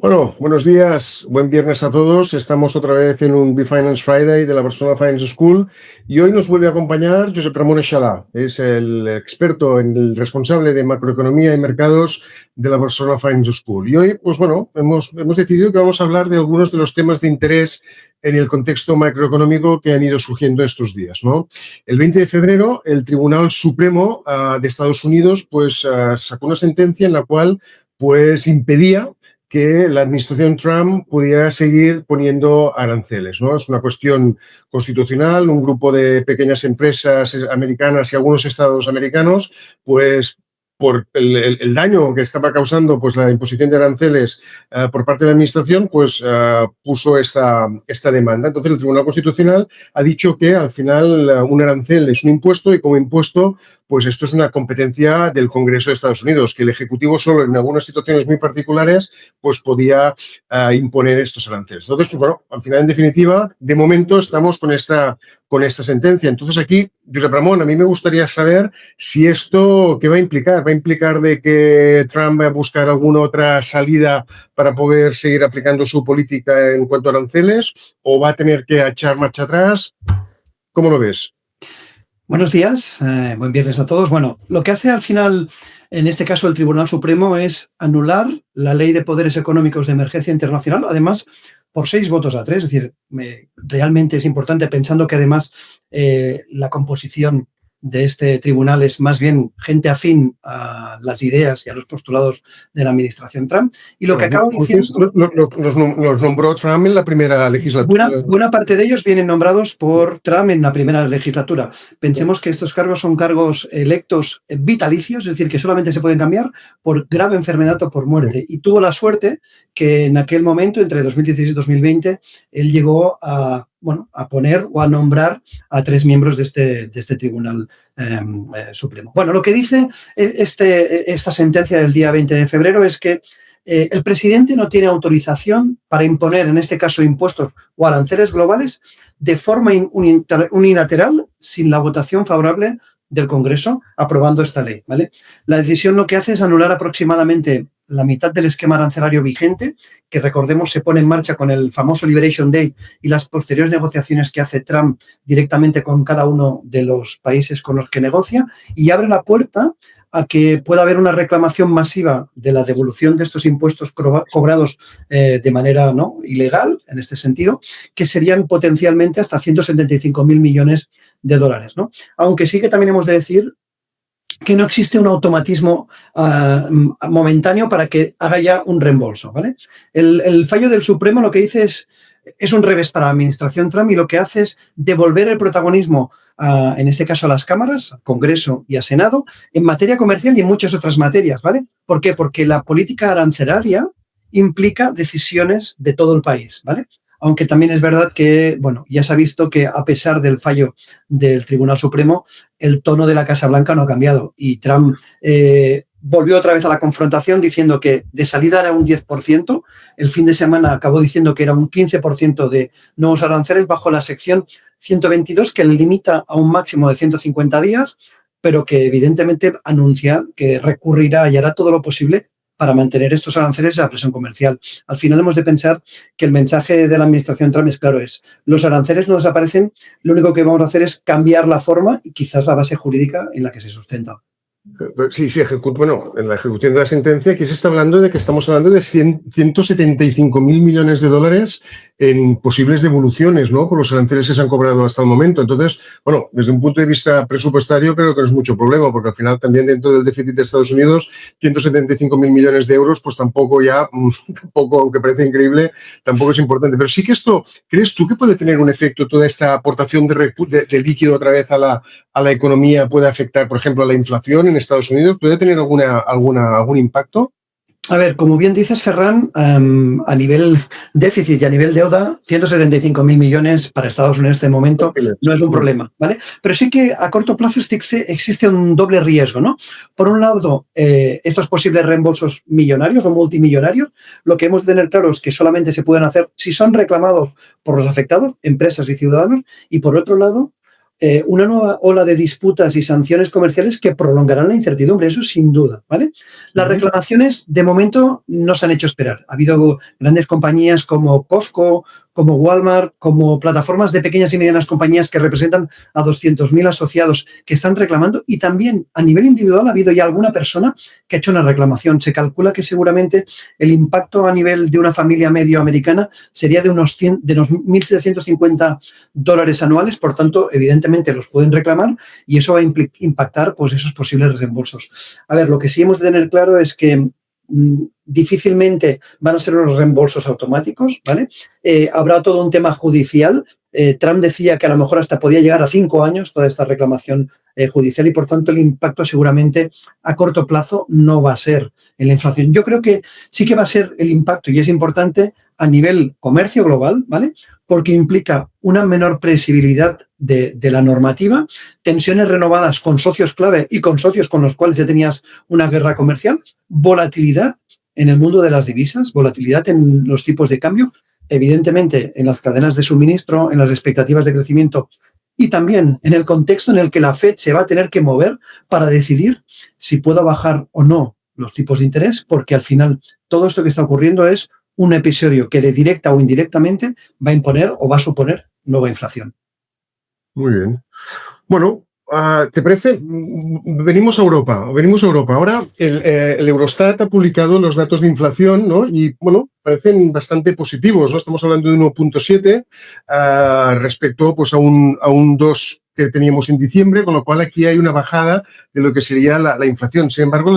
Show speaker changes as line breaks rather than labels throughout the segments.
Bueno, buenos días, buen viernes a todos. Estamos otra vez en un Finance Friday de la Barcelona Finance School y hoy nos vuelve a acompañar Josep Ramon Eixalà. Es el experto, el responsable de macroeconomía y mercados de la Barcelona Finance School. Y hoy, pues bueno, hemos decidido que vamos a hablar de algunos de los temas de interés en el contexto macroeconómico que han ido surgiendo estos días, ¿no? El 20 de febrero, el Tribunal Supremo de Estados Unidos pues sacó una sentencia en la cual pues impedía que la administración Trump pudiera seguir poniendo aranceles, ¿no? Es una cuestión constitucional. Un grupo de pequeñas empresas americanas y algunos estados americanos, pues por el daño que estaba causando pues la imposición de aranceles por parte de la administración, pues puso esta demanda. Entonces, el Tribunal Constitucional ha dicho que al final un arancel es un impuesto y como impuesto, pues esto es una competencia del Congreso de Estados Unidos, que el Ejecutivo solo en algunas situaciones muy particulares pues podía imponer estos aranceles. Entonces, pues, bueno, al final, en definitiva, de momento estamos con esta sentencia. Entonces, aquí, Josep Ramon, a mí me gustaría saber si esto, ¿qué va a implicar? ¿Va a implicar de que Trump va a buscar alguna otra salida para poder seguir aplicando su política en cuanto a aranceles o va a tener que echar marcha atrás? ¿Cómo lo ves?
Buenos días, buen viernes a todos. Bueno, lo que hace al final, en este caso el Tribunal Supremo, es anular la Ley de Poderes Económicos de Emergencia Internacional, además por 6 votos a 3. Es decir, realmente es importante, pensando que además la composición de este tribunal es más bien gente afín a las ideas y a los postulados de la administración Trump. Y lo que acabo diciendo...
Los nombró Trump en la primera legislatura.
Buena parte de ellos vienen nombrados por Trump en la primera legislatura. Pensemos que estos cargos son cargos electos vitalicios, es decir, que solamente se pueden cambiar por grave enfermedad o por muerte. Y tuvo la suerte que en aquel momento, entre 2016 y 2020, él llegó a poner o a nombrar a 3 miembros de este Tribunal Supremo. Bueno, lo que dice esta sentencia del día 20 de febrero es que el presidente no tiene autorización para imponer, en este caso, impuestos o aranceles globales de forma unilateral sin la votación favorable del Congreso aprobando esta ley, ¿vale? La decisión lo que hace es anular aproximadamente la mitad del esquema arancelario vigente, que recordemos se pone en marcha con el famoso Liberation Day y las posteriores negociaciones que hace Trump directamente con cada uno de los países con los que negocia, y abre la puerta a que pueda haber una reclamación masiva de la devolución de estos impuestos cobrados de manera no ilegal, en este sentido, que serían potencialmente hasta 175.000 millones de dólares, ¿no? Aunque sí que también hemos de decir que no existe un automatismo momentáneo para que haga ya un reembolso, ¿vale? El fallo del Supremo lo que dice es un revés para la administración Trump, y lo que hace es devolver el protagonismo, en este caso a las cámaras, Congreso y a Senado, en materia comercial y en muchas otras materias, ¿vale? ¿Por qué? Porque la política arancelaria implica decisiones de todo el país, ¿vale? Aunque también es verdad que, bueno, ya se ha visto que a pesar del fallo del Tribunal Supremo, el tono de la Casa Blanca no ha cambiado y Trump volvió otra vez a la confrontación diciendo que de salida era un 10%, el fin de semana acabó diciendo que era un 15% de nuevos aranceles bajo la sección 122, que le limita a un máximo de 150 días, pero que evidentemente anuncia que recurrirá y hará todo lo posible para mantener estos aranceles a la presión comercial. Al final hemos de pensar que el mensaje de la administración Trump es claro, los aranceles no desaparecen, lo único que vamos a hacer es cambiar la forma y quizás la base jurídica en la que se sustenta.
Sí, en la ejecución de la sentencia aquí se está hablando de que estamos hablando de 175.000 millones de dólares en posibles devoluciones, ¿no? Por los aranceles que se han cobrado hasta el momento. Entonces, bueno, desde un punto de vista presupuestario creo que no es mucho problema, porque al final también dentro del déficit de Estados Unidos, 175.000 millones de euros, pues tampoco, aunque parece increíble, tampoco es importante. Pero sí que esto, ¿crees tú que puede tener un efecto, toda esta aportación de líquido otra vez a la economía puede afectar, por ejemplo, a la inflación en Estados Unidos? ¿Puede tener algún impacto?
A ver, como bien dices, Ferran, a nivel déficit y a nivel deuda, 175.000 millones para Estados Unidos de momento no es un problema, ¿vale? Pero sí que a corto plazo existe un doble riesgo, ¿no? Por un lado, estos posibles reembolsos millonarios o multimillonarios, lo que hemos de tener claro es que solamente se pueden hacer si son reclamados por los afectados, empresas y ciudadanos, y por otro lado, una nueva ola de disputas y sanciones comerciales que prolongarán la incertidumbre, eso sin duda, ¿vale? Las reclamaciones, de momento, no se han hecho esperar. Ha habido grandes compañías como Costco, como Walmart, como plataformas de pequeñas y medianas compañías que representan a 200.000 asociados que están reclamando, y también a nivel individual ha habido ya alguna persona que ha hecho una reclamación. Se calcula que seguramente el impacto a nivel de una familia medio americana sería de unos $1.750 anuales, por tanto, evidentemente los pueden reclamar y eso va a impactar pues, esos posibles reembolsos. A ver, lo que sí hemos de tener claro es que difícilmente van a ser unos reembolsos automáticos, ¿vale? Habrá todo un tema judicial. Trump decía que a lo mejor hasta podía llegar a 5 años toda esta reclamación judicial y, por tanto, el impacto seguramente a corto plazo no va a ser en la inflación. Yo creo que sí que va a ser el impacto, y es importante, a nivel comercio global, ¿vale? Porque implica una menor previsibilidad de la normativa, tensiones renovadas con socios clave y con socios con los cuales ya tenías una guerra comercial, volatilidad en el mundo de las divisas, volatilidad en los tipos de cambio, evidentemente en las cadenas de suministro, en las expectativas de crecimiento y también en el contexto en el que la Fed se va a tener que mover para decidir si pueda bajar o no los tipos de interés, porque al final todo esto que está ocurriendo es un episodio que de directa o indirectamente va a imponer o va a suponer nueva inflación.
Muy bien. Bueno, ¿te parece? Venimos a Europa. Ahora el Eurostat ha publicado los datos de inflación, ¿no? Y, bueno, parecen bastante positivos, ¿no? Estamos hablando de 1.7 respecto pues, a un 2 que teníamos en diciembre, con lo cual aquí hay una bajada de lo que sería la inflación. Sin embargo,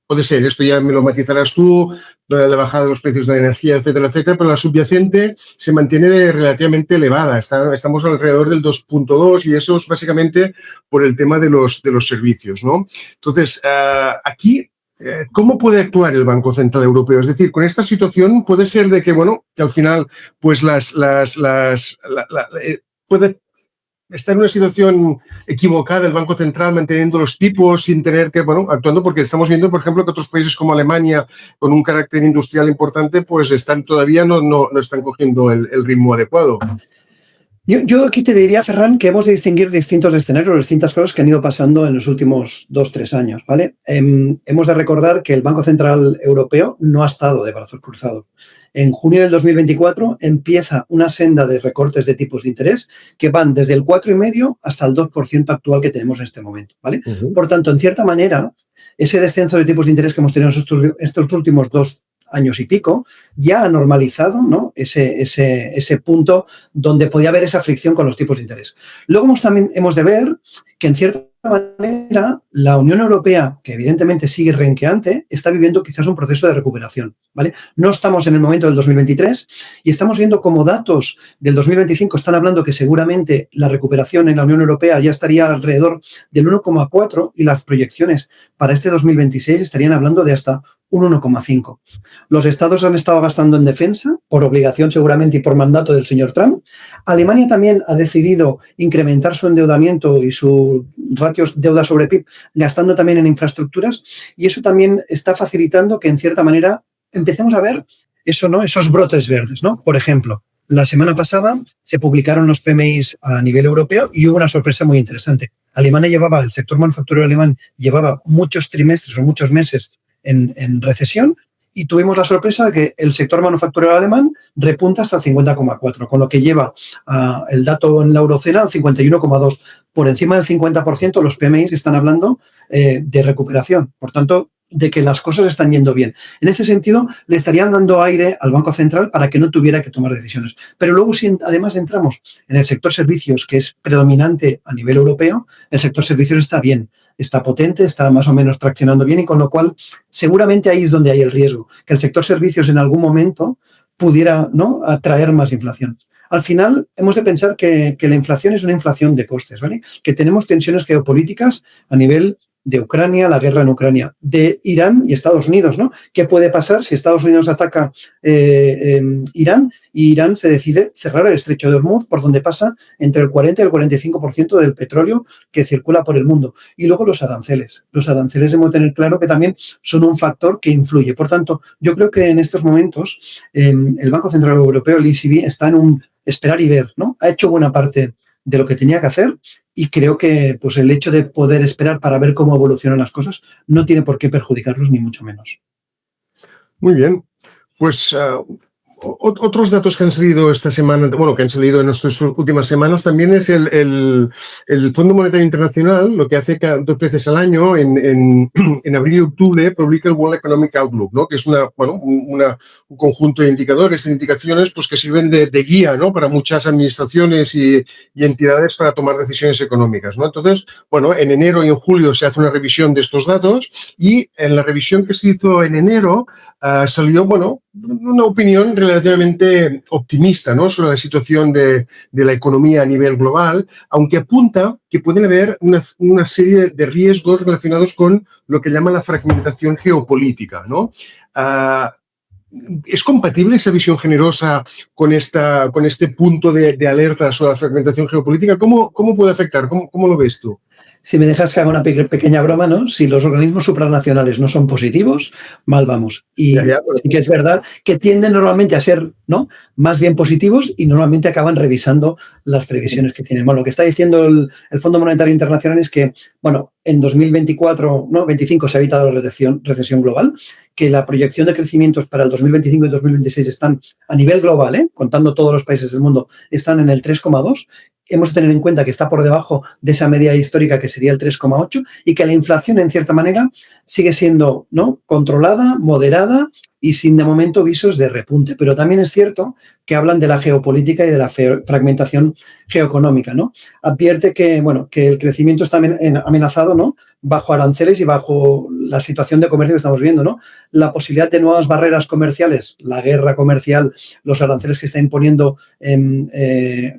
puede ser, esto ya me lo matizarás tú, la bajada de los precios de la energía, etcétera, etcétera, pero la subyacente se mantiene relativamente elevada. Estamos alrededor del 2.2 y eso es básicamente por el tema de los servicios, ¿no? Entonces, aquí, ¿cómo puede actuar el Banco Central Europeo? Es decir, con esta situación puede ser de que, bueno, que al final, pues puede está en una situación equivocada el Banco Central manteniendo los tipos sin tener que, bueno, actuando, porque estamos viendo, por ejemplo, que otros países como Alemania, con un carácter industrial importante, pues todavía no están cogiendo el ritmo adecuado.
Yo aquí te diría, Ferran, que hemos de distinguir distintos escenarios, distintas cosas que han ido pasando en los últimos 2-3 años, ¿vale? Hemos de recordar que el Banco Central Europeo no ha estado de brazos cruzados. En junio del 2024 empieza una senda de recortes de tipos de interés que van desde el 4,5% hasta el 2% actual que tenemos en este momento, ¿vale? Por tanto, en cierta manera, ese descenso de tipos de interés que hemos tenido estos últimos 2 años y pico, ya ha normalizado, ¿no? ese punto donde podía haber esa fricción con los tipos de interés. Luego también hemos de ver que, en cierta manera, la Unión Europea, que evidentemente sigue renqueante, está viviendo quizás un proceso de recuperación, ¿vale? No estamos en el momento del 2023 y estamos viendo como datos del 2025 están hablando que seguramente la recuperación en la Unión Europea ya estaría alrededor del 1,4 y las proyecciones para este 2026 estarían hablando de hasta un 1,5. Los estados han estado gastando en defensa, por obligación seguramente y por mandato del señor Trump. Alemania también ha decidido incrementar su endeudamiento y su ratios deuda sobre PIB, gastando también en infraestructuras, y eso también está facilitando que, en cierta manera, empecemos a ver eso, ¿no? Esos brotes verdes, ¿no? Por ejemplo, la semana pasada se publicaron los PMIs a nivel europeo y hubo una sorpresa muy interesante. El sector manufacturero alemán llevaba muchos trimestres o muchos meses en recesión y tuvimos la sorpresa de que el sector manufacturero alemán repunta hasta el 50,4, con lo que lleva el dato en la eurozona al 51,2. Por encima del 50% los PMIs están hablando de recuperación. Por tanto, de que las cosas están yendo bien. En ese sentido, le estarían dando aire al Banco Central para que no tuviera que tomar decisiones. Pero luego, si además entramos en el sector servicios, que es predominante a nivel europeo, el sector servicios está bien, está potente, está más o menos traccionando bien y con lo cual seguramente ahí es donde hay el riesgo, que el sector servicios en algún momento pudiera, ¿no?, atraer más inflación. Al final, hemos de pensar que la inflación es una inflación de costes, ¿vale? Que tenemos tensiones geopolíticas a nivel de Ucrania, la guerra en Ucrania, de Irán y Estados Unidos, ¿no? ¿Qué puede pasar si Estados Unidos ataca Irán y Irán se decide cerrar el estrecho de Hormuz, por donde pasa entre el 40 y el 45% del petróleo que circula por el mundo? Y luego los aranceles. Los aranceles debemos tener claro que también son un factor que influye. Por tanto, yo creo que en estos momentos el Banco Central Europeo, el ECB, está en un esperar y ver, ¿no? Ha hecho buena parte de lo que tenía que hacer y creo que pues, el hecho de poder esperar para ver cómo evolucionan las cosas no tiene por qué perjudicarlos ni mucho menos.
Muy bien. Pues otros datos que han salido esta semana, bueno, que han salido en estas últimas semanas, también es el Fondo Monetario Internacional, lo que hace 2 veces al año, en abril y octubre, publica el World Economic Outlook, ¿no? Que es un conjunto de indicadores, de indicaciones, pues que sirven de guía, ¿no? Para muchas administraciones y entidades para tomar decisiones económicas, ¿no? Entonces, bueno, en enero y en julio se hace una revisión de estos datos y en la revisión que se hizo en enero salió, bueno, una opinión relativamente optimista, ¿no? Sobre la situación de la economía a nivel global, aunque apunta que pueden haber una serie de riesgos relacionados con lo que llama la fragmentación geopolítica, ¿no? ¿Es compatible esa visión generosa con este punto de alerta sobre la fragmentación geopolítica? ¿Cómo puede afectar? ¿Cómo lo ves tú?
Si me dejas que haga una pequeña broma, ¿no? Si los organismos supranacionales no son positivos, mal vamos. Y sí que es verdad que tienden normalmente a ser, ¿no?, más bien positivos y normalmente acaban revisando las previsiones que tienen. Bueno, lo que está diciendo el Fondo Monetario Internacional es que, bueno, en 2024, ¿no?, 25 se ha evitado la recesión global, que la proyección de crecimientos para el 2025 y 2026 están a nivel global, contando todos los países del mundo, están en el 3,2%. Hemos de tener en cuenta que está por debajo de esa media histórica que sería el 3,8% y que la inflación, en cierta manera, sigue siendo, ¿no?, controlada, moderada y sin de momento visos de repunte. Pero también es cierto que hablan de la geopolítica y de la fragmentación geoeconómica, ¿no? Advierte que, bueno, que el crecimiento está amenazado, ¿no?, bajo aranceles y bajo la situación de comercio que estamos viendo, ¿no? La posibilidad de nuevas barreras comerciales, la guerra comercial, los aranceles que está imponiendo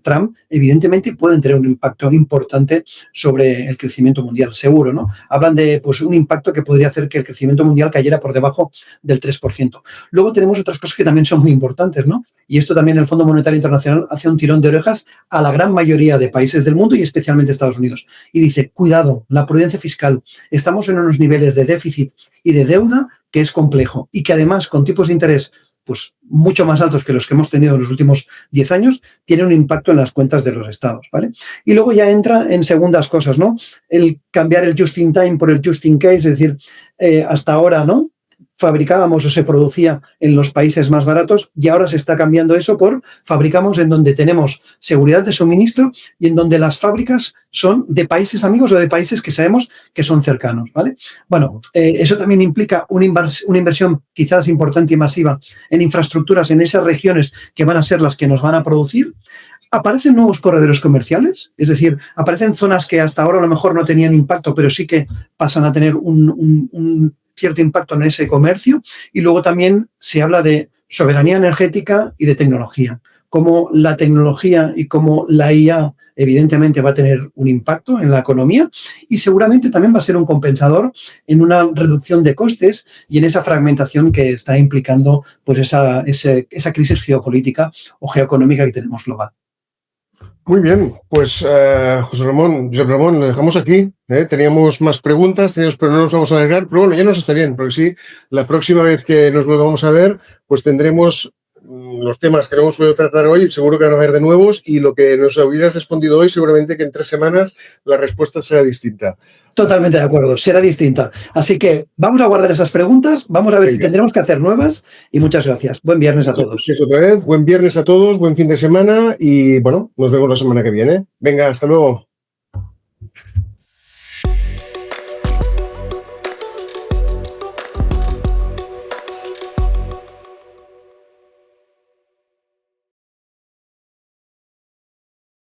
Trump, evidentemente pueden tener un impacto importante sobre el crecimiento mundial, seguro, ¿no? Hablan de pues, un impacto que podría hacer que el crecimiento mundial cayera por debajo del 3%. Luego tenemos otras cosas que también son muy importantes, ¿no? Y esto también el Fondo Monetario Internacional hace un tirón de orejas a la gran mayoría de países del mundo y especialmente Estados Unidos. Y dice, cuidado, la prudencia fiscal. Estamos en unos niveles de déficit y de deuda que es complejo y que además con tipos de interés pues mucho más altos que los que hemos tenido en los últimos 10 años, tiene un impacto en las cuentas de los estados, ¿vale? Y luego ya entra en segundas cosas, ¿no? El cambiar el just in time por el just in case, es decir, hasta ahora, ¿no?, fabricábamos o se producía en los países más baratos y ahora se está cambiando eso por fabricamos en donde tenemos seguridad de suministro y en donde las fábricas son de países amigos o de países que sabemos que son cercanos, ¿vale? Bueno, eso también implica una inversión quizás importante y masiva en infraestructuras en esas regiones que van a ser las que nos van a producir. Aparecen nuevos corredores comerciales, es decir, aparecen zonas que hasta ahora a lo mejor no tenían impacto, pero sí que pasan a tener un cierto impacto en ese comercio. Y luego también se habla de soberanía energética y de tecnología. Cómo la tecnología y cómo la IA evidentemente va a tener un impacto en la economía y seguramente también va a ser un compensador en una reducción de costes y en esa fragmentación que está implicando pues esa crisis geopolítica o geoeconómica que tenemos global.
Muy bien, pues José Ramón, lo dejamos aquí. Teníamos más preguntas, pero no nos vamos a alargar. Pero bueno, ya nos está bien, porque sí, la próxima vez que nos volvamos a ver, pues tendremos los temas que no hemos podido tratar hoy, seguro que van a haber de nuevos, y lo que nos hubieras respondido hoy, seguramente que en 3 semanas la respuesta será distinta.
Totalmente de acuerdo, será distinta. Así que vamos a guardar esas preguntas, vamos a ver si tendremos que hacer nuevas y muchas gracias. Buen viernes a todos.
Otra vez, buen viernes a todos, buen fin de semana y bueno, nos vemos la semana que viene. Venga, hasta luego.